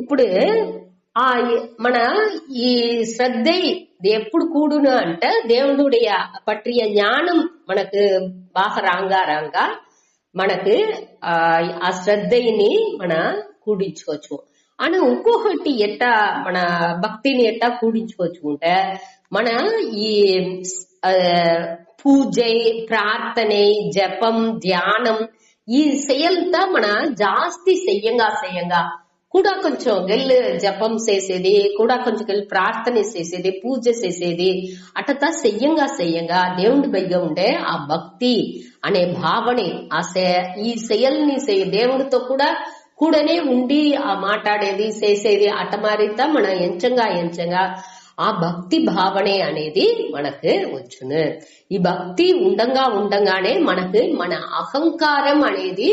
ఇప్పుడు ఆ మన ఈ శ్రద్ధ ఎప్పుడు కూడును అంటే దేవుడుடைய పట్టియ జ్ఞానం మనకు బాగా రాంగా మనకు ఆ శ్రద్ధని మన కూడించుకోవచ్చు. అని ఇంకొకటి ఎట్టా మన భక్తిని ఎట్టా కూడించుకోవచ్చు అంటే మన ఈ పూజ, ప్రార్థనే, జపం, ధ్యానం ఈ చెయ్యంతా మన జాస్తి చెయ్యంగా కూడా కొంచెం గెల్లు జపం చేసేది, కూడా కొంచెం గెల్లు ప్రార్థన చేసేది, పూజ చేసేది అటతా చెయ్యంగా దేవుడి బైగా ఉండే ఆ భక్తి అనే భావనే ఈ చెయ్యల్ని దేవుడితో కూడానే ఉండి ఆ మాట్లాడేది చేసేది అటమారితా మన ఎంచంగా ఆ భక్తి భావనే అనేది మనకు వచ్చును. ఈ భక్తి ఉండంగానే మనకు మన అహంకారం అనేది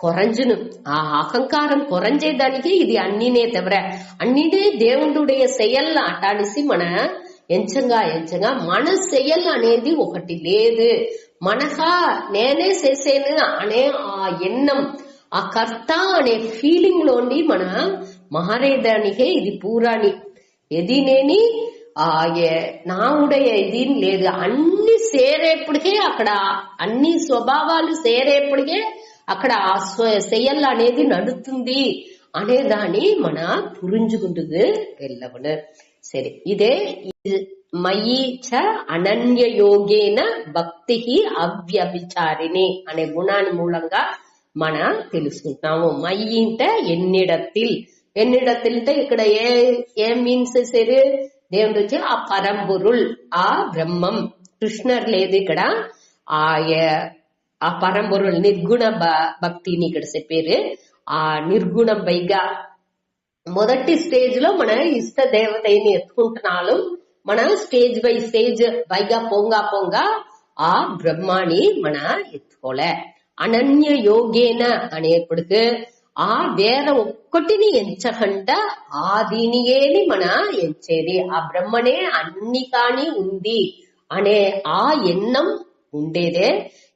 కొరంజును. ఆ అహంకారం కొరంజేదానికి ఇది అన్నినే తవర అన్నినే దేవుడుடைய செயல் అటానిసి మన ఎంచంగా మన செயல் అనేది ఒకటి లేదు. మనహా నేనే చేసేను అనే ఆ ఎన్నం, ఆ కర్త అనే ఫీలింగ్ లోండి మన మారేదానికే ఇది పూరాని ఎదినేని నావుడయ ఇది లేదు. అన్ని సేరేప్పటికే అక్కడ అన్ని స్వభావాలు సేరేప్పటికే అక్కడ ఆ செயல் అనేది నడుతుంది అనేదాన్ని మన పురించుకుంటుంది వెళ్ళవను. సరే, ఇదే మయి చ అనన్య యోగేన భక్తి అవ్యభిచారిణి అనే గుణాన్ని మూలంగా మన తెలుసుకుంటాము. మయి అంటే ఎన్నిడత్తిల్ ఇక్కడ ఏం మీన్స్ సరే దేవుడు వచ్చి ఆ పరంబొరుల్, ఆ బ్రహ్మం, కృష్ణర్ లేదు ఇక్కడ. ఆ పరంబొరుల్ నిర్గుణ భక్తిని ఇక్కడ చెప్పారు. ఆ నిర్గుణం పైగా మొదటి స్టేజ్ లో మన ఇష్ట దేవతని ఎత్తుకుంటున్నాము. మన స్టేజ్ బై స్టేజ్ పైగా పొంగా ఆ బ్రహ్మాని మన ఎత్తుకోలే. అనన్య యోగేన అనేప్పటికి ఆ వేర ఒక్కటిని ఎంచకుండా ఆ దీనియేని మన ఎంచేది. ఆ బ్రహ్మనే అన్ని కాని ఉంది అనే ఆ ఎన్నం ఉండేదే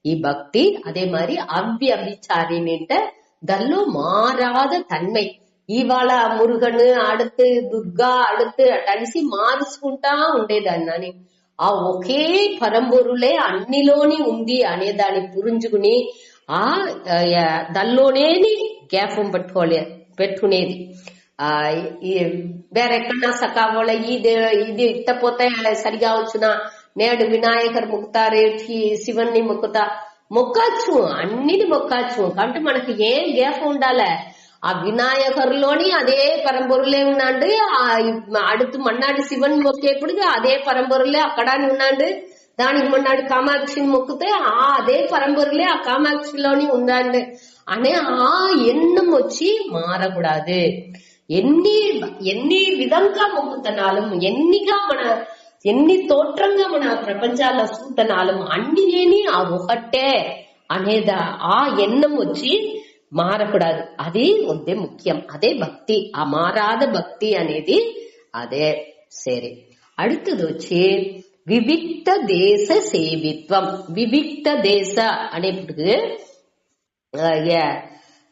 ఈ భక్తి. அதே மாதிரி அவ்வியபிச்சாரின்னு దానిలో మారాத తన్మై. ఇవాళ మురుగను அடுத்து దుర్గా அடுத்து అటలిసి మార్చుకుంటా ఉండేదాన్ని. ఆ ఒకే పరంబొరులే అన్నిలోని ఉంది అనే దాన్ని పురించుకుని ఆ దానిలోనేని గ్యాపం పెట్టుకునేది. వేరెక్కడన్నా సకావోళ ఇది ఇట్టపోతే సరిగా వచ్చిన నేడు వినాయకర్ మొక్కుతారు, శివన్ని మొక్కచ్చు, అన్నిటి మొక్కచ్చు. అంటే మనకి ఏం గ్యాప్ ఉండాలి. ఆ వినాయకర్లోని అదే పరంపొరులే ఉన్నాడు. அடுத்து మన్నాడు శివన్ మొక్కేప్పుడు అదే పరంపొరులే అక్కడ ఉన్నాడు. దానికి మొన్నాడు కామాక్షిని మొక్కితే అదే పరంపొరులే ఆ కామాక్షిలోని ఉందండి అనే ఆ ఎన్నం వచ్చి మారకూడదు. ఎన్ని విధంగా మొక్కుతున్నాலும் ఎన్ని తోట్రంగా మన ప్రపంచాల్లో చూస్తున్నాலும் అన్నినేని ఆ ఒకటే అనేదా ఆ ఎన్నం వచ్చి మారకూడదు. అది వద్దే ముఖ్యం. అదే భక్తి. ఆ మారాద భక్తి అనేది అదే. సరే, அடுத்தது వచ్చి వివిక్త దేశ సేవిత్వం. వివిక్త దేశ అనేప్పుడు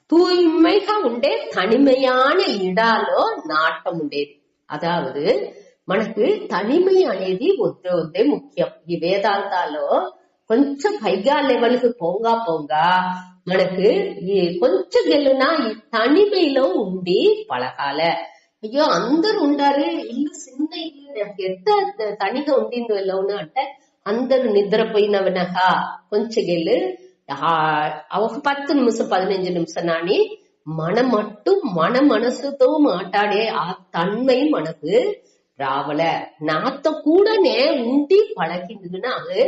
தூய்மைగా ఉండే తనిమయాన ఇడాలో నాటం ఉండేది. అదావదు మనకు తనిమై అనేది వద్దే ముఖ్యం. ఈ వేదాంతాల్లో కొంచెం పైగా లెవెల్ కి పోంగా మనకు ఈ కొంచెం గెలునా ఈ తనిమైలో ఉండి పలకాల. అయ్యో అందరు ఉండారు, ఇల్లు చిన్న ఇల్లు, నాకు ఎంత తనిగా ఉండిందో వెళ్ళవును అంటే అందరు నిద్రపోయినవనక కొంచెం గెలు ఒక 10 నిమిషం 15 నిమిషం నాని మన మనసుతో మాట్లాడే ఆ తన్మై మనకు రావల. నాతో కూడానే ఉండి పழக்கினதுன்னா அது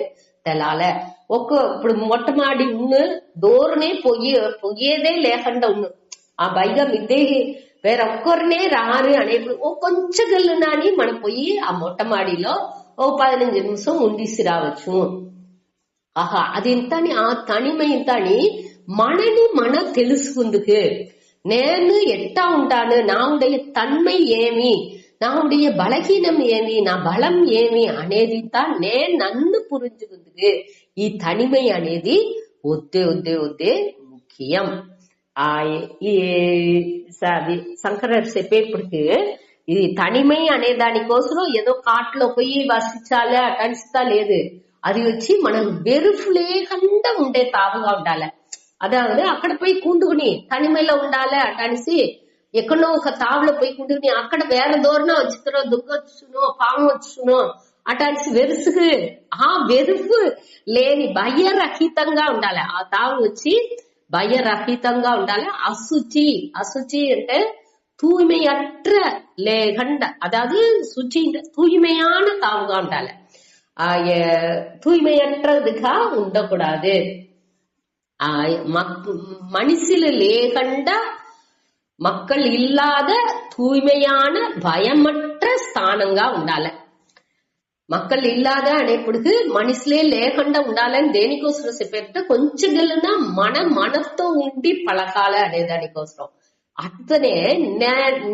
తెలాల. ఇప్పుడు మొట్టమాడి ఉన్న దూరనే పొయ్యేదే లేకుండా ఉన్న ఆ బైగా మిద్దే వేరొక్కరినే రారు అనేప్పుడు కొంచెం గల్లునాని మనం పోయి ఆ మొట్టమాడిలో 15 నిమిషం ఉండిసి రావచ్చు. ఆహా, అది ఇంతని ఆ తనిమై ఇంతని మన తెలుసుకుందుకు నేను ఎట్టా ఉంటాను, నావుடைய తన్మై ఏమి, నావుடைய బలహీనం ఏమి, నా బలం ఏమి అనేది నన్ను పురించుకుందుకు ఈ తనిమై అనేది వద్దే ముఖ్యం. అది శంకరర్ చెప్పేప్పటికి ఇది తనిమై అనే దానికోసం ఏదో కాట్లో పోయి వసించాలి అటనిస్తా లేదు. అది వచ్చి మనం వెరుపు లేకుండా ఉండే తావుగా ఉండాలి. అதாவது అక్కడ పోయి కుండుకుని తనిమైలో ఉండాలి అటనిసి ఎక్కడో ఒక తావులో పోయి కుండుకుని అక్కడ వేరే దూరన వచ్చినో దుగ్గొచ్చునో పాము వచ్చునో అటనిసి వెరుసుకు ఆ వెరుపు లేని భయరహితంగా ఉండాలి. ఆ తావు వచ్చి భయరహితంగా ఉండాలి. అశుచి అశుచి అంటే தூய்மையற்ற லேகண்ட, அதாவது சுச்சி தூய்மையான தாவுగా ఉండాలి. தூய்மையற்றதுగా ఉండకూడదు. மனசில் லேகண்ட மக்கள் இல்லாத தூய்மையான பயமற்ற స్థానంగా ఉండాలి. மக்கள் ఇల్లాద అనేప్పటికి మనసులే లేకుండా ఉండాలని దేనికోసం చెప్పేట కొంచెం గెలినా మనతో ఉండి పలకాలి అనే దానికోసం. అతనే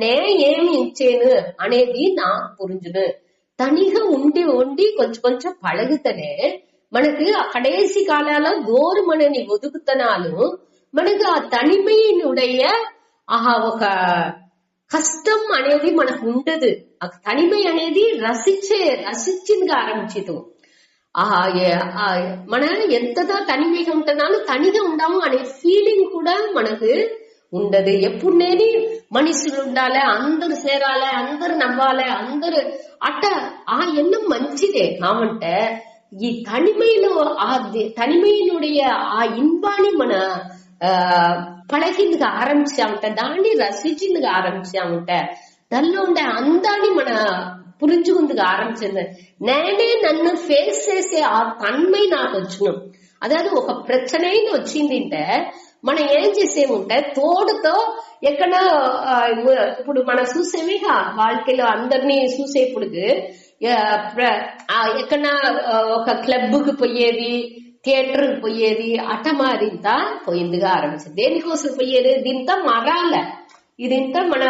నే ఏమి ఇచ్చేను అనేది నాకు పురుంజును. తనిగా ఉండి ఉండి కొంచెం పழகுతనే మనకి కడేసి కాలాలో గోరు మనని ఒదుకుతనాలు మనకు ఆ తనిమైనుடைய ఒక కష్టం అనేది మనకు ఉండదు. ఆ తనిమై అనేది రసించిందిగా ఆరంభించదు. మన ఎంతగా తనిమైగా ఉంటున్నాను తనిగా ఉండము అనే ఫీలింగ్ కూడా మనకు ఉండదు. ఎప్పుడు నేని మనుషులు ఉండాలి, అందరు చేరాలి, అందరు నవ్వాలి, అందరు అట్ట ఆ ఎన్నం మంచిదే. కావంటే ఈ తనిమైలో ఆ తనిమైనుடைய ఆ ఇన్బాని మన పழగిందిగా ఆరంభించామంటే దాన్ని రసించిందిగా ఆరంభించామంటే దానిలో ఉండే అందాన్ని మన పురించుకుందిగా ఆరంభించింది. నేనే నన్ను ఫేస్ చేసే ఆ తన్మై నాకు వచ్చును. అதாவது ఒక ప్రச்சனைன்னு వచ్చింది అంటే మనం ఏం చేసేముంటే తోడుతో ఎక్కడ ఇప్పుడు మనం చూసేవిగా వాళ్ళకిలో అందరినీ చూసేప్పుడు ఎక్కడ ఒక క్లబ్ కు పోయేది, థియేటర్ కు పోయేది అట మారింత పోయిందిగా ఆరంభించింది. దేనికోసం పోయేది దీంత మరాల ఇదింత మన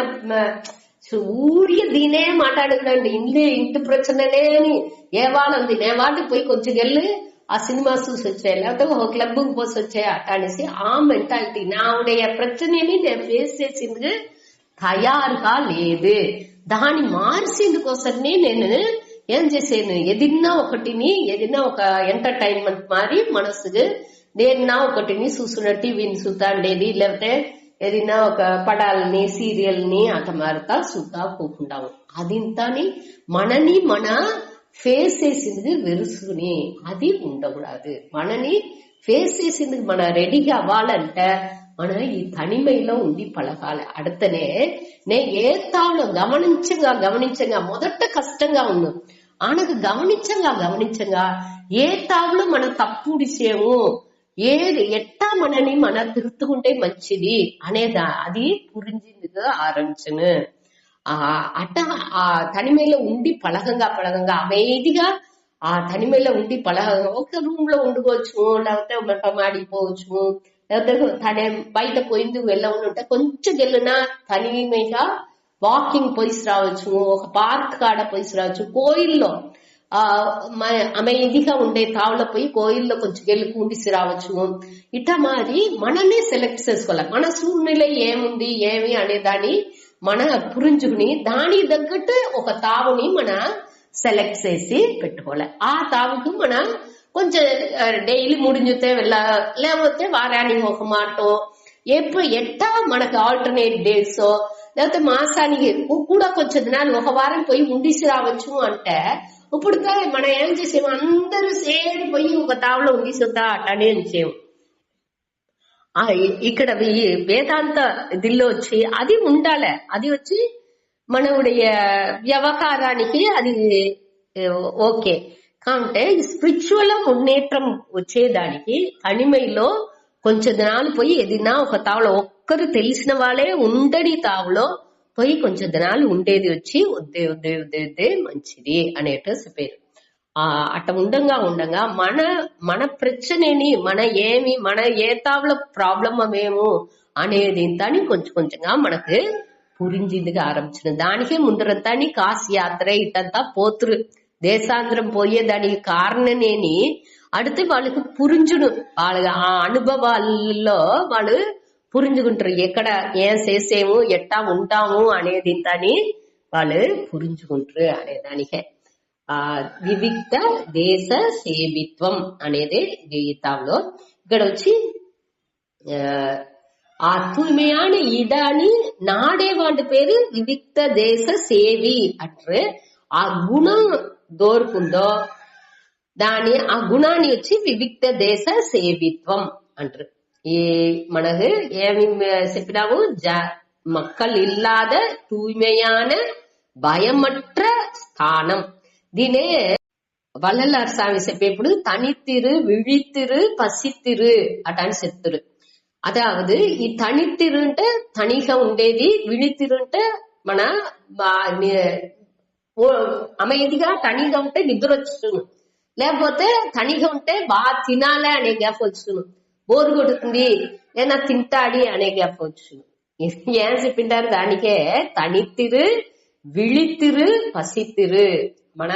ఊరియ దీనే మాట్లాడుకున్నాండి ఇంటి ప్రచననే అని ఏవాళ్ళంది నేవాళ్ళు పోయి కొంచెం వెళ్ళి ఆ సినిమా చూసి వచ్చాయి, లేకపోతే ఒక క్లబ్ కు పోసి వచ్చాయి అట్ట అనేసి ఆ మెంటాలిటీ నావుடைய ప్రச்சனைని నేను ఫేస్ చేసింది తయారుగా లేదు. దాన్ని మార్చేందుకోసమే నేను ఏం చేసాను, ఏదైనా ఒక ఎంటర్టైన్మెంట్ మారి మనసుకు దేన్నా ఒకటిని చూస్తున్న టీవీని చూస్తాండేది, లేకపోతే ఏదైనా ఒక పడాలని సీరియల్ని అట మారుతా చూద్దా పోకుండాము. అదింతని మనని మన ఫేస్ చేసింది వెరుసుకుని అది ఉండకూడదు. మనని ఫేస్ చేసింది మన రెడీగా అవ్వాలంటే మన ఈ తనిమైలో ఉండి పழகாలి. అడతనే నే ఏ తావులో గమనించగా మొదట కష్టంగా ఉన్నాం. ఆనకు గమనించగా ఏ తావులో మనం తప్పుడిసేము, ఏది ఎట్టా మనని మన తిరుత్తుకుంటే మంచిది అనేదా అది పురించిందిగా ఆరంభించను. అట్ట ఆ తనిమైలో ఉండి పழగంగా అవేదిగా ఆ తనిమైలో ఉండి పழగంగా ఒక రూమ్ లో ఉండుకోవచ్చు, లేకపోతే మంట మాడిపోవచ్చు, లేకపోతే తనే బయట పోయింది వెళ్ళవుంటే కొంచెం వెళ్ళినా తనిమైగా వాకింగ్ పోయిసి రావచ్చు, ఒక పార్క్ కాడ పోయిసి రావచ్చు, కోయిల్లో అమేదిగా ఉండే తావులో పోయి కోయిల్లో కొంచెం వెళ్ళి కూండిసి రావచ్చు. ఇట్ట మాది మనల్ని సెలెక్ట్ చేసుకోవాలి. మన సూర్యునిలో ఏముంది ఏమి అనే దాన్ని మన పురించుకుని దాని తగ్గట్టు ఒక తావుని మన సెలెక్ట్ చేసి పెట్టుకోవాలి. ఆ తావుకు మన కొంచెం డైలీ ముడించితే లేకపోతే వారానికి ఒక మాటో ఎప్పుడు ఎట్టా మనకు ఆల్టర్నేట్ డేస్ లేకపోతే మాసానికి కూడా కొంచెం దినాలు ఒక వారం పోయి ఉండిసి రావచ్చు. అంటే ఇప్పుడు మనం ఏం చేసాము, అందరూ సేరిపోయి ఒక తావులో ఉండిసిద్దా అట్టనే చేయం. ఇక్కడ వేదాంత దిల్లో వచ్చి అది ఉండాలి. అది వచ్చి మనవుடைய వ్యవహారానికి అది ఓకే. కాంటే స్పిరిచువల్ మున్నేట్రం వచ్చేదానికి తనిమైలో కొంచెం దినాలు పోయి ఏదైనా ఒక తావులో ఒక్కరు తెలిసిన వాళ్ళే ఉండని తావులో పోయి కొంచెం దినాలు ఉండేది వచ్చి వద్దే మంచిది అనేట చెప్పారు. అట్ట ఉండంగా మన ప్రశ్నని మన ఏ తావుల ప్రాబ్లం అవేమో అనేది దాన్ని కొంచెంగా మనకు పురించిందిగా ఆరంభించిన. దానికే ముందరంతాని కాశీ యాత్ర ఇట్టంతా పోతురు దేశాంతరం పోయేదానికి కారణమేని అడితే వాళ్ళకి పురించును. వాళ్ళ ఆ అనుభవాల్లో వాళ్ళు పురించుకుంటారు. ఎక్కడ ఏం చేసేము ఎట్టా ఉంటాము అనేది దాన్ని వాళ్ళు పురించుకుంటారు అనేదానికే వివిక్త దేశ సేవిత్వం అనేది గీతాలో. ఇక్కడ వచ్చి ఆ தூய்மையான இடானி நாடேவாண்டு பேரு விவிக்த தேச சேவி அற்று ఆ గుణం దోరుకుందో దాని ఆ గుణాన్ని వచ్చి వివిక్త దేశ సేవిత్వం అంటారు. ఈ మనకు ఏమి చెప్పినాము, மக்கள் இல்லாத தூய்மையான பயமற்ற స్థానం. దీనే వల్లలార్ స్వామి చెప్పేప్పుడు తనితిరు విழிతిరు పసితిరు అటని చెప్తారు. అదావదు ఈ తనితిరు అంటే తనిగా ఉండేది, విழிతిరు అంటే మన அமைதிగా తనిగా ఉంటే నిద్ర వచ్చును, లేకపోతే తనిగా ఉంటే బాగా తినాలే అనే గ్యాప్ వచ్చును, బోరు కొడుతుంది ఏనా తింటాడి అనే గ్యాప్ వచ్చును. ఏం చెప్పింటారు దానికే తనితిరు విழிతిరు పసితిరు. మన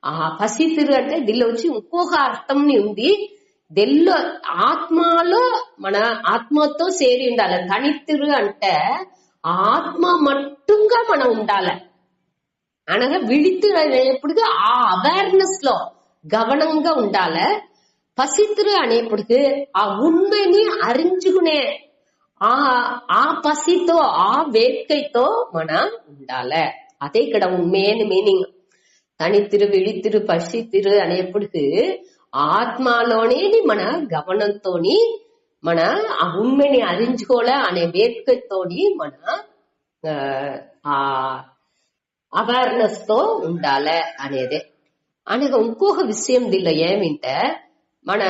ఆ పసితిరు అంటే దీనిలో వచ్చి ఇంకొక అర్థం ఉంది. దెల్లో ఆత్మలో మన ఆత్మతో చేరి ఉండాలి. తనితిరు అంటే ఆత్మ మట్టుగా మనం ఉండాలి అనగా విழிతిరు అనేప్పటికీ ఆ అవేర్నెస్ లో గమనంగా ఉండాలి. పసితిరు అనేప్పటికీ ఆ ఉண்மைని అరించుకునే ఆ పసితో ఆ వేట్కైతో మనం ఉండాలి. అదే ఇక్కడ మెయిన్ మీనింగ్. తనితిరు విழிతిరు పసితిరు అనేప్పటికీ ఆత్మలోనేది మన గమనంతోని మన ఆ ఉண்மைని అరించుకోలే అనే వేట్కతోని మన ఆ అవేర్నెస్ తో ఉండాలి అనేదే. అనగా ఇంకొక విషయం దీనిలో ఏమింటే మన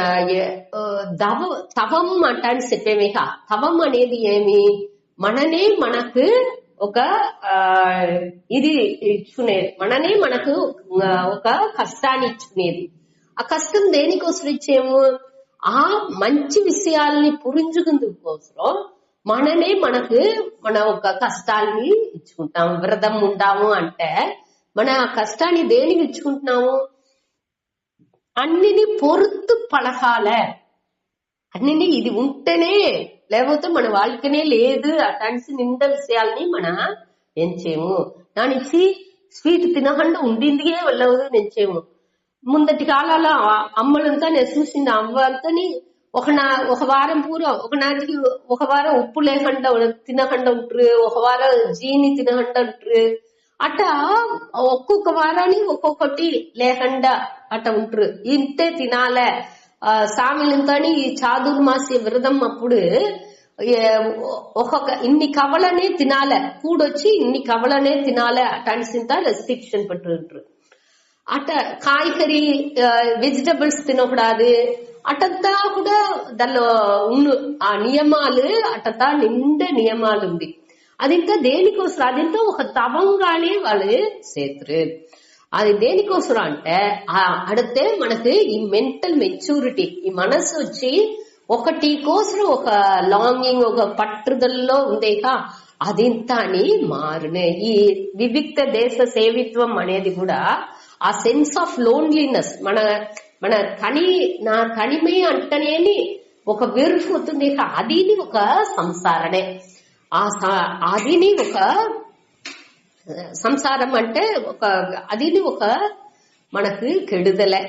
తవం అంటాన్ని చెప్పేమేక. తవం అనేది ఏమి, మననే మనకు ఒక ఇది ఇచ్చుకునేది, మననే మనకు ఒక కష్టాన్ని ఇచ్చుకునేది. ఆ కష్టం దేనికోసం ఇచ్చేము, ఆ మంచి విషయాల్ని పురించుకుందుకోసం మననే మనకు మన ఒక కష్టాల్ని ఇచ్చుకుంటాం. వ్రతం ఉంటాము అంటే మన ఆ కష్టాన్ని దేనికి ఇచ్చుకుంటున్నాము, అన్నిని పొరుతు పడకాలే, అన్నిని ఇది ఉంటేనే లేకపోతే మన వాళ్ళకనే లేదు అట్లాంటి నింద విషయాల్ని మన ఎంచేము. దానికి స్వీట్ తినకుండా ఉండిందిగే వెళ్ళవదు నెంచేము. ముందటి కాలాల అమ్మలంతా నేను చూసింది, అవ్వంతని ఒక వారం పూర్వం ఒక వారం ఉప్పు లేకుండా తినకుండా ఉంటారు, ఒక వారం జీని తినకుండా ఉంటారు. అట్ట ఒక్కొక్క వారానికి ఒక్కొక్కటి లేకుండా అట్ట ఉంటారు. ఇంతే తినాలే సామిలంతా ఈ చాదుర్మాసి వ్రతం అప్పుడు ఒక్కొక్క ఇన్ని కవలనే తినాలే, కూడొచ్చి ఇన్ని కవలనే తినాలే అటాన్సింత రెస్ట్రిక్షన్ పెట్టుంటారు. అట్ట కాయకరి వెజిటబుల్స్ తినకూడదు అటంతా కూడా దానిలో ఆ నియమాలు అటంతా నిండా నియమాలు ఉంది. అది ఇంకా దేనికోసం, అదింతా ఒక తవంగానే వాళ్ళు చేతురు. అది దేనికోసం అంటే అడితే మనకి ఈ మెంటల్ మెచ్యూరిటీ, ఈ మనసు వచ్చి ఒకటి కోసం ఒక లాంగింగ్ ఒక పట్టుదలలో ఉందేక అదింత అని మారునే. ఈ వివిక్త దేశ సేవిత్వం అనేది కూడా ఆ సెన్స్ ఆఫ్ లోన్లీనెస్, మన నా తనిమే అంటనేని ఒక వెరుపు అవుతుంది. అదిని ఒక సంసారనే, అదిని ఒక సంసారం అంటే ఒక అదిని ఒక మనకు కెడుదలే.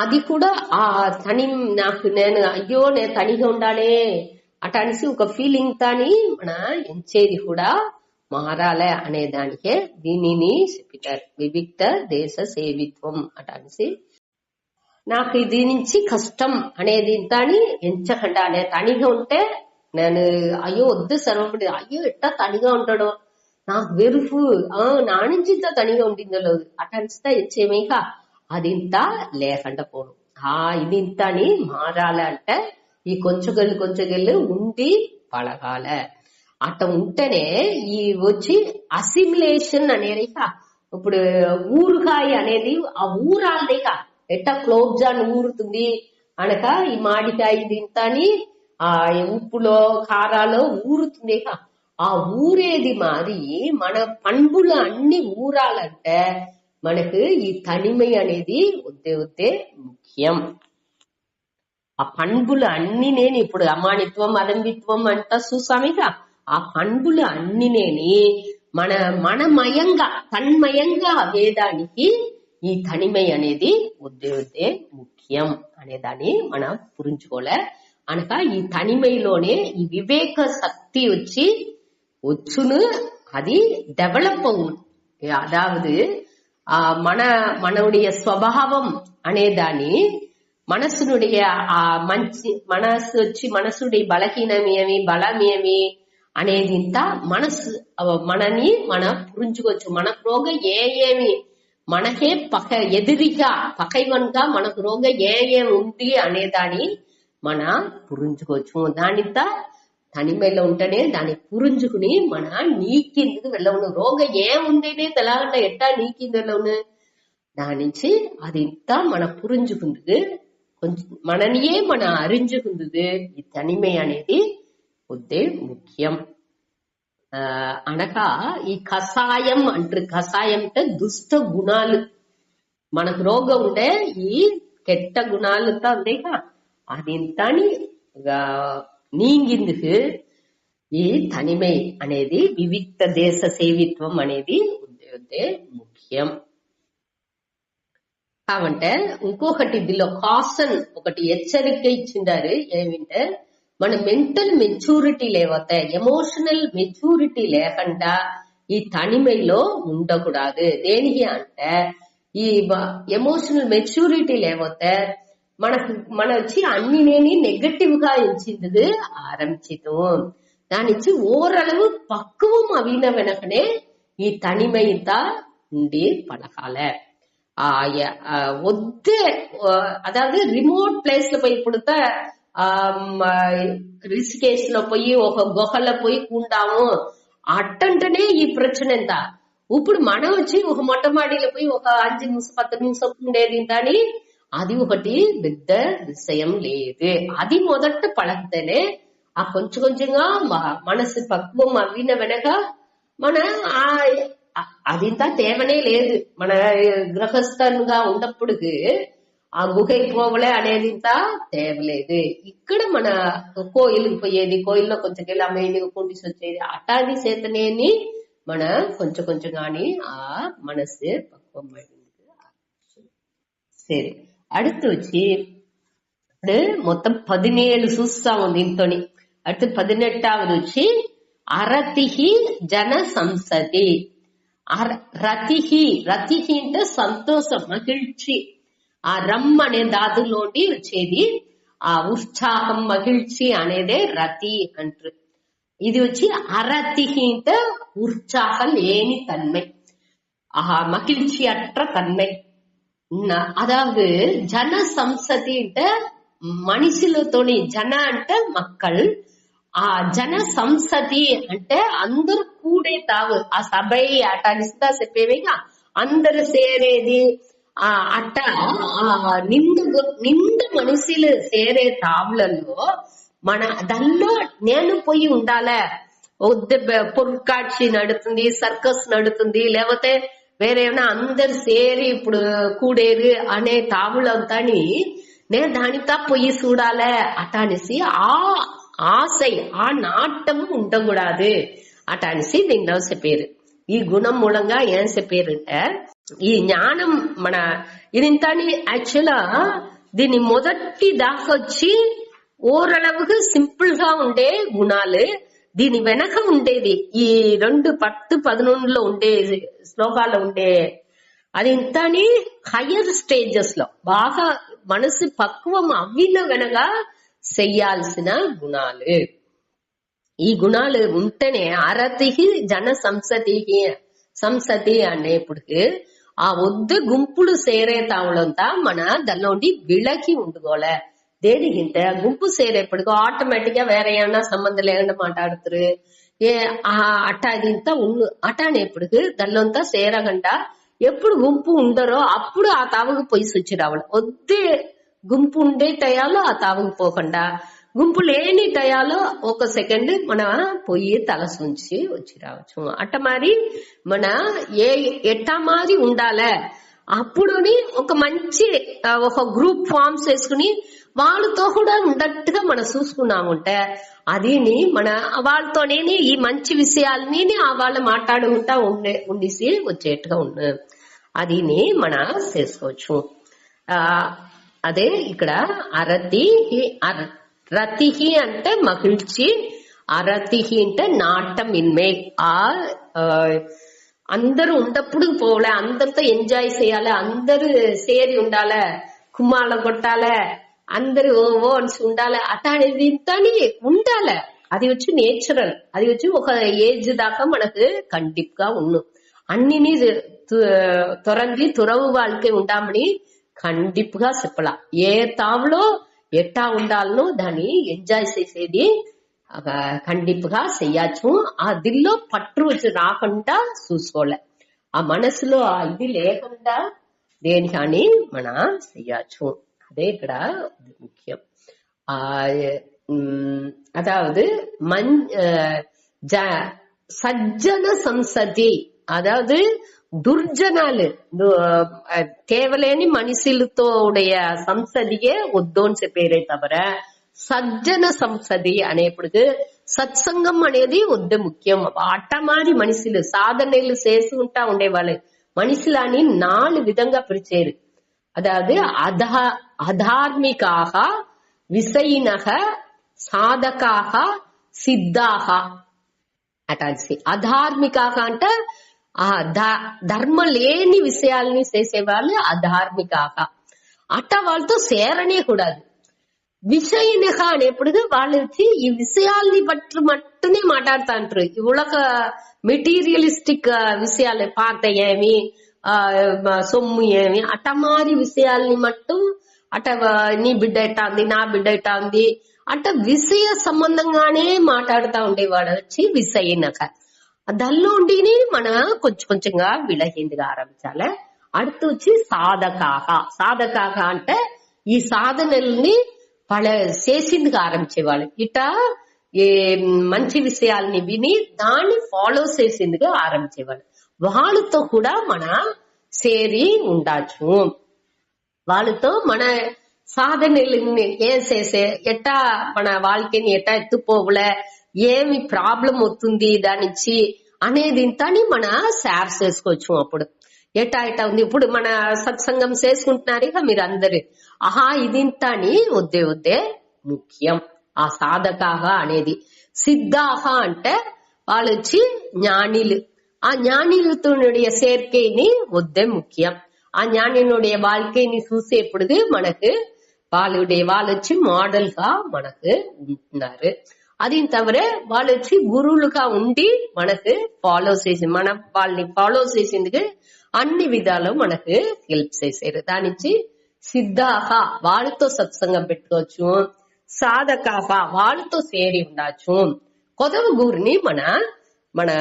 అది కూడా ఆ తని నాకు అయ్యో నేను తనిగా ఉండాలే అటనిసి ఒక ఫీలింగ్ తాని మన ఎంచేది కూడా మారాలే అనే దానికే దీనిని చెప్పారు వివిక్త దేశ సేవిత్వం అటనిసి. నాకు దీని నుంచి కష్టం అనేది తాని ఎంచకుండా అనే తనిగా ఉంటే నేను అయ్యో వద్దు సర్వపడి అయ్యో ఎట్టా తనిగా ఉంటాడో నాకు వెరుపు నా నుంచి ఇంత తనిగా ఉండిందో లేదు అటనిస్తా ఎంచేమేక అది ఇంత లేకుండా పోను. ఇది ఇంత అని మారాలంటే ఈ కొంచెగల్లు ఉండి పడగాలే. అట్ట ఉంటేనే ఈ వచ్చి అసిమిలేషన్ అనేది ఇప్పుడు ఊరుకాయ అనేది ఆ ఊరాలదేక ఎట్టా క్లోజ్ అని ఊరుతుంది అనక ఈ మాడికాయ తింటాని ఆ ఉప్పులో కారాలో ఊరుతుంది. ఆ ఊరేది మారి మన పండులు అన్ని ఊరాలంటే మనకు ఈ తనిమై అనేది వద్దే ముఖ్యం. ఆ పండ్బులు అన్ని నేను ఇప్పుడు అమానిత్వం అదంబిత్వం అంటా చూసామిగా. ఆ పండ్బులు అన్ని నేని మనమయంగా తన్మయంగా వేదానికి ఈ తనిమై అనేది వద్దే ముఖ్యం అనేదాన్ని మనం పురించుకోలే. అనక ఈ తనిమైలోనే ఈ వివేక శక్తి వచ్చును, అది డెవలప్ అవును. அதாவது మనుடைய స్వభావం అనేదాన్ని మనసునుடைய మంచి మనసుடைய బలహీనం ఏమి బలం ఏమి అనేది ఇంత మనని మనం పురించుకోవచ్చు. మనకు రోగ ఏమి మనకే ఎదురిగా పకైవన్గా మనకు రోగ ఏమి ఉంది అనేదాన్ని మనం పురించుకోవచ్చు. దానింత తనిమైలో ఉంటేనే దాన్ని పురించుకుని మన నీకిందుకు వెళ్ళవును. రోగ ఏముందేనే తెలంగాణ ఎట్టా నీకింది వెళ్ళవును దాని నుంచి అది ఇంత మన పురించుకుంది, కొంచెం మననియే మన అరించుకుంది. ఈ తనిమై అనేది వద్దే ముఖ్యం. అనగా ఈ కషాయం అంటారు. కషాయం అంటే దుష్ట గుణాలు, మనకు రోగం ఉండే ఈ కెట్ట గుణాలంతా ఉందేగా అది ఇంతని నీంగిందుకు ఈ తనిమై అనేది వివిక్త దేశ సేవిత్వం అనేది వద్దే ముఖ్యం. కావంటే ఇంకొకటి దీనిలో కాసన్ ఒకటి హెచ్చరిక ఇచ్చిండారు. ఏమింటే మన మెంటల్ మెచ్యూరిటీ లేకపోతే ఎమోషనల్ మెచ్యూరిటీ లేకుండా ఈ తనిమైలో ఉండకూడదు. దేనికి అంటే ఈ ఎమోషనల్ మెచ్యూరిటీ లేకపోతే మన వచ్చి అన్ని నేని నెగటివ్ గా ఎంచింది ఆరంభితం. దానిచ్చి ఓరளவு பக்குவம் அவின వెనకనే ఈ తనిమైత ఉండి పడకాలే. వద్దే అதாவது రిమోట్ ప్లేస్ లో పోయి ఇప్పుడు రిషికేశ్ లో పోయి ఒక గుహలో పోయి కూండాము అట్టంటనే ఈ ప్రశ్న ఎంత. ఇప్పుడు మనం వచ్చి ఒక మొట్టమాడిలో పోయి ఒక 5 నిమిషం 10 నిమిషం ఉండేది కానీ అది ఒకటి పెద్ద విషయం లేదు. అది మొదట పడకతేనే ఆ కొంచెం కొంచెంగా మనసు పక్వం అవిన వెనక మన అదింత తేవనే లేదు. మన గృహస్థనుగా ఉన్నప్పుడు ఆ గుహకి పోవలే అనేది ఇంత తేవలేదు. ఇక్కడ మన కోయిల్కి పోయేది, కోయిల్లో కొంచెం వెళ్ళి అమ్మాయిని కుంటిసి వచ్చేది అటాది చేతనేని మన కొంచెం కొంచెం గాని ఆ మనసు పక్వం అయింది. సరే, அடுத்து వచ్చి ఇప్పుడు మొత్తం 17 చూస్తాము దీంతోని. அடுத்து 18வது వచ్చి అరతిహి జన సంసతి. రతిహి అంటే సంతోషం, మగిழ்ச்சி. ఆ రమ్ అనే దాదులోండి వచ్చేది ఆ ఉత్సాహం, మగిழ்ச்சி అనేదే రతి అంటారు. ఇది వచ్చి అరతిహి అంటే ఉత్సాహం లేని తన్மை, మகிழ்ச்சி అట్ర తన్மை. அதாவது ஜன சம்சதி మనుషులతోని, జన అంటే మక్కల్, ఆ జన సంసతి అంటే అందరు కూడే తావు. ఆ సభై అట నిస్తా చెప్పేవిగా అందరు సేరేది అట్ట నిండు మనుషులు సేరే తావులలో మన దానిలో నేను పోయి ఉండాలే. పొరుకాட்சி నడుతుంది, సర్కస్ నడుతుంది, లేకపోతే వేరే ఏమైనా అందరు సేరి ఇప్పుడు కూడేరు అనే తావులంతాని నేను దానితో పోయి చూడాలే అట అనేసి ఆ ఆశை ఆ నాటం ఉండకూడదు అట అనేసి దీనిలో చెప్పారు. ఈ గుణం మూలంగా ఏం చెప్పారంటే ఈ జ్ఞానం మన ఇదింతాని యాక్చువల్గా దీని మొదటి దాకా వచ్చి ఓరளவுకు సింపుల్ గా ఉండే గుణాలు. దీని వెనక ఉండేది ఈ 2:10-11 ఉండే శ్లోకాల్లో ఉండే అది ఇంతని హయ్యర్ స్టేజెస్ లో బాగా మనసు పక్వం అవిన వెనక చెయ్యాల్సిన గుణాలు. ఈ గుణాలు ఉంటేనే అరతికి జన సంసతి అనేప్పటికి ఆ వద్దు గుంపులు సేరే తావులంతా మన దానిలోండి విళకి ఉండుకోలే. దేనికింటే గుంపు సేరేప్పటికి ఆటోమేటిక్ గా వేరే ఏమన్నా సంబంధం లేకుండా మాట్లాడుతారు. అట్ట అది ఇంత అట్ట అనేప్పటికి దానిలోంతా సేరకుండా ఎప్పుడు గుంపు ఉండరో అప్పుడు ఆ తావుకు పోయి వచ్చి రావాలి. వద్దే గుంపు ఉండే టయాలో ఆ తావుకు పోకుండా, గుంపు లేని టయాలో 1 సెకండ్ మన పోయి తలసుంచి వచ్చి రావచ్చు. అట్ట మరి మన ఎట్టా మారి ఉండాలే. అప్పుడుని ఒక మంచి ఒక గ్రూప్ ఫార్మ్స్ వేసుకుని వాళ్ళతో కూడా ఉండట్టుగా మనం చూసుకున్నాముంటే అదిని మన వాళ్ళతోనే ఈ మంచి విషయాలని వాళ్ళు మాట్లాడుకుంటా ఉండేసి వచ్చేట్టుగా అదిని మనం చేసుకోవచ్చు. అదే ఇక్కడ రతిహి అంటే మహిழ்చి, అరతిహి అంటే నాటం ఇన్మే. అందరూ ఉన్నప్పుడు పోలే, అందరితో ఎంజాయ్ చేయాలి, అందరూ సేరి ఉండాలి, కుమ్మాళ్ళ కొట్టాలి, అందరూ ఓ అని ఉండాలి, అట్లాంటిది ఇంతని ఉండాలి. అది వచ్చి నేచురల్, అది వచ్చి ఒక ఏజ్ దాకా మనకు కండిప్గా అన్నిని తొరంది తురవు వాళ్ళకే ఉండామని కండిప్గా చెప్పలా. ఏ తావులో ఎట్టా ఉండాలనో దాన్ని ఎంజాయ్ చేసేది కండిప్గా చెయ్యచ్చు. ఆ దిల్లో పట్టు రాకుండా చూసుకోలే, ఆ మనసులో ఇది లేకుండా దేని కానీ మన చెయ్యచ్చు. అదే ఇక్కడ ముఖ్యం. அதாவது சஜ்ஜன சம்சதி, அதாவது దుర్జనాలు కేవలేని మనుషులతో సంసదియే వద్దోని చెప్పేరే తవర సజ్జన సంసది అనేప్పుడు సత్సంగం అనేది వద్ద ముఖ్యం. అట్టమారి మనుషులు సాధనలు చేసుకుంటా ఉండేవాళ్ళు మనుషులని 4 విధంగా పిలిచేరు. అదాவது అధార్మికాహ, విషయినః, సాధకాహ, సిద్ధాహ అటాల్సి. అధార్మికాహ అంటే ధర్మం లేని విషయాలని చేసేవాళ్ళు అధార్మికాహ, అట్ట వాళ్ళతో సేరనే కూడదు. విషయినః అనేప్పుడు వాళ్ళు వచ్చి ఈ విషయాల్ని బట్టి మట్టునే మాట్లాడుతా అంటారు. ఇవ్వక మెటీరియలిస్టిక్ విషయాలు, పాత ఏమి సొమ్ము ఏమి అటమారి విషయాల్ని మట్టు అట నీ బిడ్డ ఎట్టా ఉంది, నా బిడ్డ ఎట్టా ఉంది అట్ట విషయ సంబంధంగానే మాట్లాడుతా ఉండేవాడు వచ్చి విషయినక. దానిలో ఉండి మన కొంచెం కొంచెంగా విలహిందిగా ఆరంభించాలి. அடுத்து వచ్చి సాధకాహ. సాధకాహ అంటే ఈ సాధనల్ని చేసిందిగా ఆరంభించేవాళ్ళు. ఇట మంచి విషయాల్ని విని దాన్ని ఫాలో చేసిందిగా ఆరంభించేవాళ్ళు. వాళ్ళతో కూడా మన సేరి ఉండొచ్చు. వాళ్ళతో మన సాధనల్ని ఏం చేసే ఎట్టా మన వాళ్ళని ఎట్టా ఎత్తుపోవలే, ఏమి ప్రాబ్లం వస్తుంది దాని నుంచి అనేది ఇంతని మన షేర్ చేసుకోవచ్చు. అప్పుడు ఎట్టా ఎట్టా ఉంది, ఇప్పుడు మన సత్సంగం చేసుకుంటున్నారు ఇక మీరు అందరు ఇది ఇంత అని వద్దే ముఖ్యం. ఆ సాధకాహ అనేది. సిద్ధాహ అంటే వాళ్ళు వచ్చి ஞானிలు. ఆ ஞானிలతోனுடைய சேர்க்கைని వద్దే ముఖ్యం. ఆ ஞானினுடைய வாழ்க்கைని చూసేప్పుడు మనకు వాళ్ళు వచ్చి మోడల్ గా మనకు ఉంటున్నారు. అది తవర వాళ్ళు వచ్చి గురువులుగా ఉండి మనకు ఫాలో చేసి వాళ్ళని ఫాలో చేసేందుకు అన్ని విధాలు మనకు హెల్ప్ చేశారు. దానిచ్చి సిద్ధాహ వాళ్ళతో సత్సంగం పెట్టుకోవచ్చు, సాధకాహ వాళ్ళతో సేరి ఉండొచ్చు, కొదవ గురిని మన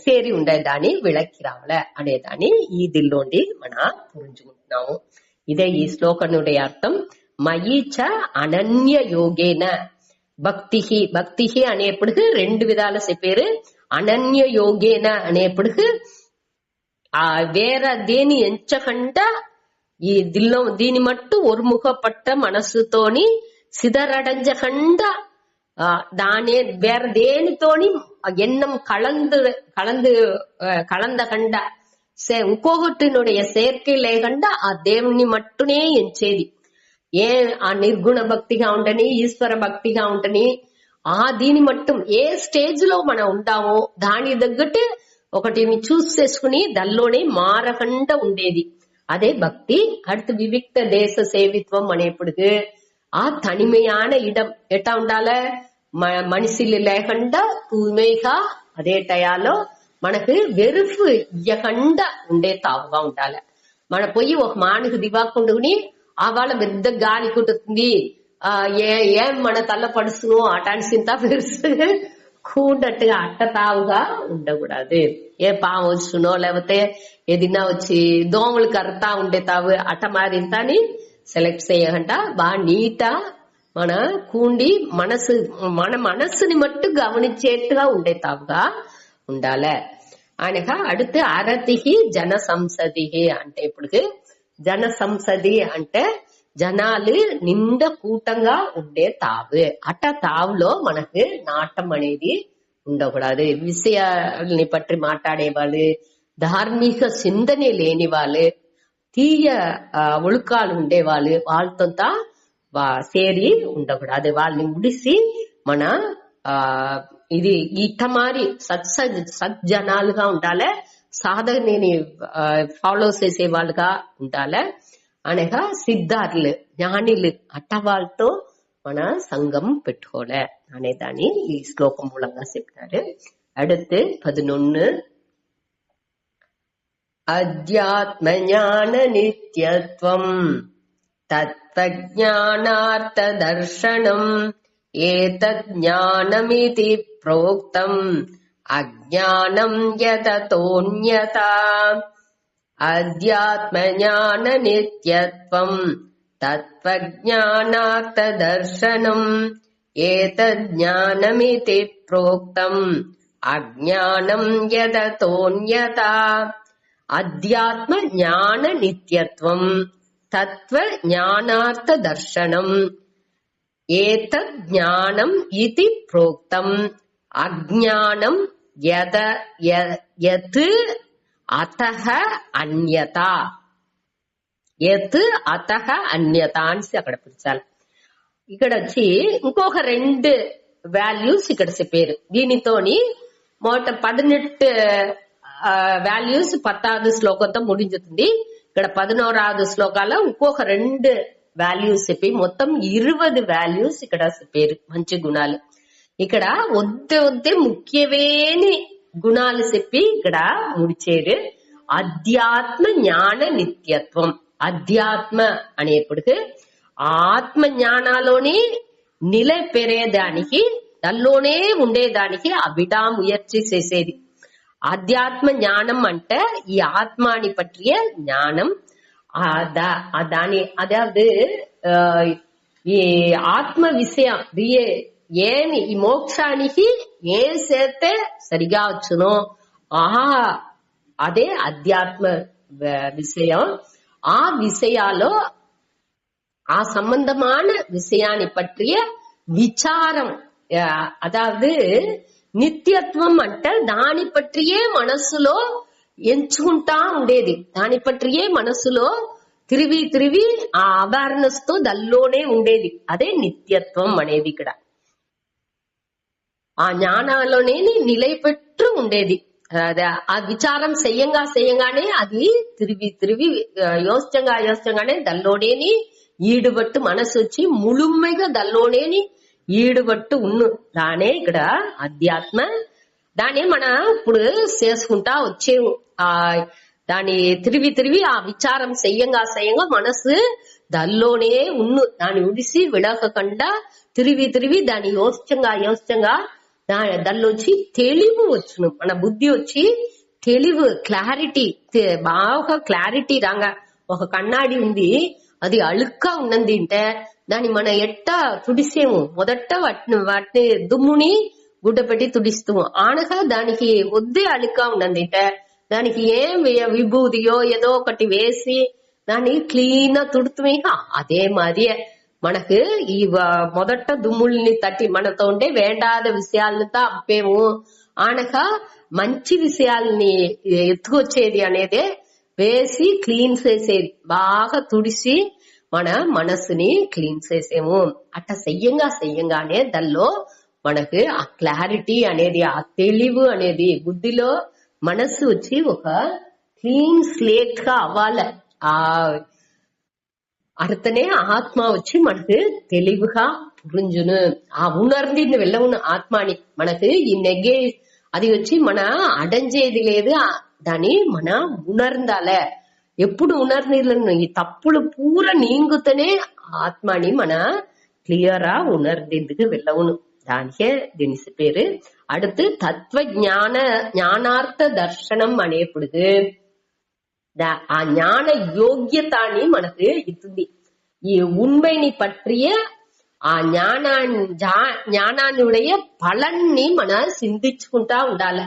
సేరి ఉండేదాన్ని విళక్కి రావాల అనేదాన్ని ఈ దిల్లోండి మన పురించుకుంటున్నాము. ఇదే ఈ శ్లోకనుடைய అర్థం. మయీచ అనన్య యోగేన భక్తి. భక్తి అనేప్పుడు 2 విధాలు చెప్పారు. అనన్య యోగేన అనేప్పుడు వేరే దేని ఎంచకుండా ఈ దీని మట్టు ఒరుముఖపట్ట మనస్సుతోని సిదరడంజకుండా దాని వేరే దేనితోని ఎన్నం కళందకుండా ఇంకొకటినుடைய சேர்க்கை లేకుండా ఆ దేవుని మట్టునే ఎంచేది. ఆ నిర్గుణ భక్తిగా ఉండని, ఈశ్వర భక్తిగా ఉండని, దీని మట్టు ఏ స్టేజ్ లో మనం ఉంటామో దాని తగ్గట్టు ఒకటిని చూస్ చేసుకుని దానిలోనే మారకుండా ఉండేది. అదే భక్తి. அடுத்து వివిక్త దేశ సేవిత్వం అనేప్పుడు ఆ తనిమయాన ఇడం ఎట్టా ఉండాలి, మనిషిలు లేకుండా తూய்மைగా అదే టయాలో మనకు వెరుపు ఇయ్యకుండా ఉండే తావుగా ఉండాలి. మన పోయి ఒక మానుకు దివాకుండుకుని వాళ్ళ పెద్ద గాలి కుట్టుతుంది, ఏం మన తల్ల పడుస్తును అటాంటి చింత పెరుసు కూడట్టుగా అట్ట తావుగా ఉండకూడదు. ఏ పాము వచ్చునో లేకపోతే ఏదైనా వచ్చి దోమలు కరుతా ఉండే తావు అట్ట మారింతని సెలెక్ట్ చేయకుండా బాగా నీటా మన కూండి మన మనస్సుని మట్టు గమనించేట్టుగా ఉండే తావుగా ఉండాలి. ఆయనక அடுத்து అరతిహి జన సంసది అంటే ఇప్పుడు జన సంసది అంటే జనాలు నిండా కూటంగా ఉండే తావు. అట్ట తావులో మనకు నాటం అనేది ఉండకూడదు. విషయాల్ని పట్టి మాట్లాడే వాళ్ళు, ధార్మిక చింతనే లేని వాళ్ళు, తీయ ఒழுக்காలు ఉండేవాళ్ళు, వాళ్ళతో సేరి ఉండకూడదు. వాళ్ళని ముడిసి మన ఇది ఇట్టమారి సజ్జనాలుగా ఉండాలి, సాధనని ఫాలో చేసే వాళ్ళుగా ఉండాలి. అనగా సిద్ధార్థులు, జ్ఞానిలు అట్ట వాళ్ళతో మన సంఘం పెట్టుకోలే అనేదాన్ని ఈ శ్లోకం మూలంగా చెప్తారు. அடுத்து 11 అధ్యాత్మ జ్ఞాన నిత్యత్వం తత్వజ్ఞానార్థ దర్శనం ఏతద్ జ్ఞానమితి ప్రోక్తం అజ్ఞానం యతతోన్యతా. అధ్యాత్మ జ్ఞాన నిత్యత్వం తత్వజ్ఞానార్థ దర్శనం ఏతద్ జ్ఞానమితి ప్రోక్తం అజ్ఞానం యతతోన్యతా. అధ్యాత్మ జ్ఞాన నిత్యత్వం తత్వ జ్ఞానార్థ దర్శనం ఏతద్ జ్ఞానం ఇతి ప్రోక్తం అజ్ఞానం యత్ అతః అన్యతా. యత్ అతః అన్యతా అని అక్కడ పిలిచాలి. ఇక్కడ వచ్చి ఇంకొక 2 వాల్యూస్ ఇక్కడ చెప్పారు. దీనితోని 18 వాల్యూస్ 10వ శ్లోకంతో ముడించుతుంది. ఇక్కడ 11వ శ్లోకాల్లో ఇంకొక 2 వాల్యూస్ చెప్పి మొత్తం 20 వాల్యూస్ ఇక్కడ చెప్పారు. మంచి గుణాలు ఇక్కడ వద్దే ముఖ్యమేని గుణాలు చెప్పి ఇక్కడ ముడిచేరు. అధ్యాత్మ జ్ఞాన నిత్యత్వం. అధ్యాత్మ అనేప్పటికీ ఆత్మ జ్ఞానాలోనే నిల పెరేదానికి, దానిలోనే ఉండేదానికి అవిడా ముయర్చి చేసేది. ఆధ్యాత్మ జ్ఞానం అంటే ఈ ఆత్మాని పట్టియ జ్ఞానం. దాని అதாவது ఈ ఆత్మ విషయం ఏమి ఈ మోక్షానికి ఏం చేస్తే సరిగా వచ్చునో అదే అధ్యాత్మ విషయం. ఆ విషయాలో ఆ సంబంధமான விஷயாన్ని பற்றிய விசாரம். அதாவது నిత్యత్వం అంటే దాని పట్రియే మనస్సులో ఎంచుకుంటా ఉండేది. దాని పట్రియే మనస్సులో తిరిగి ఆ అవేర్నెస్ తో దల్లోనే ఉండేది. అదే నిత్యత్వం అనేది. ఇక్కడ ఆ జ్ఞానాలోనే నిలయపెట్టు ఉండేది. ఆ విచారం చెయ్యంగానే అది తిరిగి యోచంగానే దల్లోనేని ఈడుబట్టు మనసు వచ్చి ముಳುமைగా దల్లోనేని ఈడుబట్టు ఉన్ను. దానే ఇక్కడ అధ్యాత్మ. దాన్ని మన ఇప్పుడు చేసుకుంటా వచ్చేవు. దాని తిరిగి ఆ విచారం చెయ్యంగా మనసు దల్లోనే ఉన్ను. దాన్ని ఉడిసి విడకకుండా తిరిగి దాన్ని యోచంగా దానిలోంచి తెలివి వచ్చును. మన బుద్ధి వచ్చి తెలివి, క్లారిటీ, బాగా క్లారిటీ రాగా. ఒక కണ്ണాడి ఉంది, అది అழுக்கா ఉన్నది అంటే దాన్ని మన ఎట్ట తుడిసేము. మొదట వాటిని దుమ్ముని గుడ్డ పెట్టి తుడిస్తాము. ఆనగా దానికి వద్దే అழுக்கா ఉన్నది అంటే దానికి ఏం విభూదియో ఏదో ఒకటి వేసి దాన్ని క్లీన్ గా తుడుతుమే. అదే మాది మనకు ఈ మొదట దుమ్ముల్ని తట్టి మనతో ఉండే వేండాద విషయాలతో అప్పేము. ఆనక మంచి విషయాల్ని ఎత్తుకొచ్చేది అనేదే వేసి క్లీన్ చేసేది. బాగా తుడిసి మన మనసుని క్లీన్ చేసేము. అట్ట చెయ్యంగానే దానిలో మనకు ఆ క్లారిటీ అనేది, ఆ తెలివి అనేది బుద్ధిలో మనసు వచ్చి ఒక క్లీన్ స్లేట్ గా అవ్వాలి. ఆ అర్థనే ఆత్మ వచ్చి మనకు తెలివిగా పురింజును. ఆ ఉణర్ంది వెళ్ళవును ఆత్మాని. మనకు ఈ నెగ్గే అది వచ్చి మన అడంజేది లేదు. దాన్ని మన ఉణర్ందాలే. ఎప్పుడు ఉణర్నిలను ఈ తప్పులు పూర నీంగుతనే ఆత్మాని మన క్లియరా ఉణర్దిందుకు వెళ్ళవును. దానికే దీని పేరు. அடுத்து தத்துவ ஞானார்த்த தர்ஷனம் అనేప్పుడు ఆ ஞான யோகியத்தாని మనకు ఇస్తుంది. ఈ ఉண்மைని పట్టియ ఆ జ్ఞానాన్నుடைய పలన్ని మన చింతించుకుంటా ఉండాలి.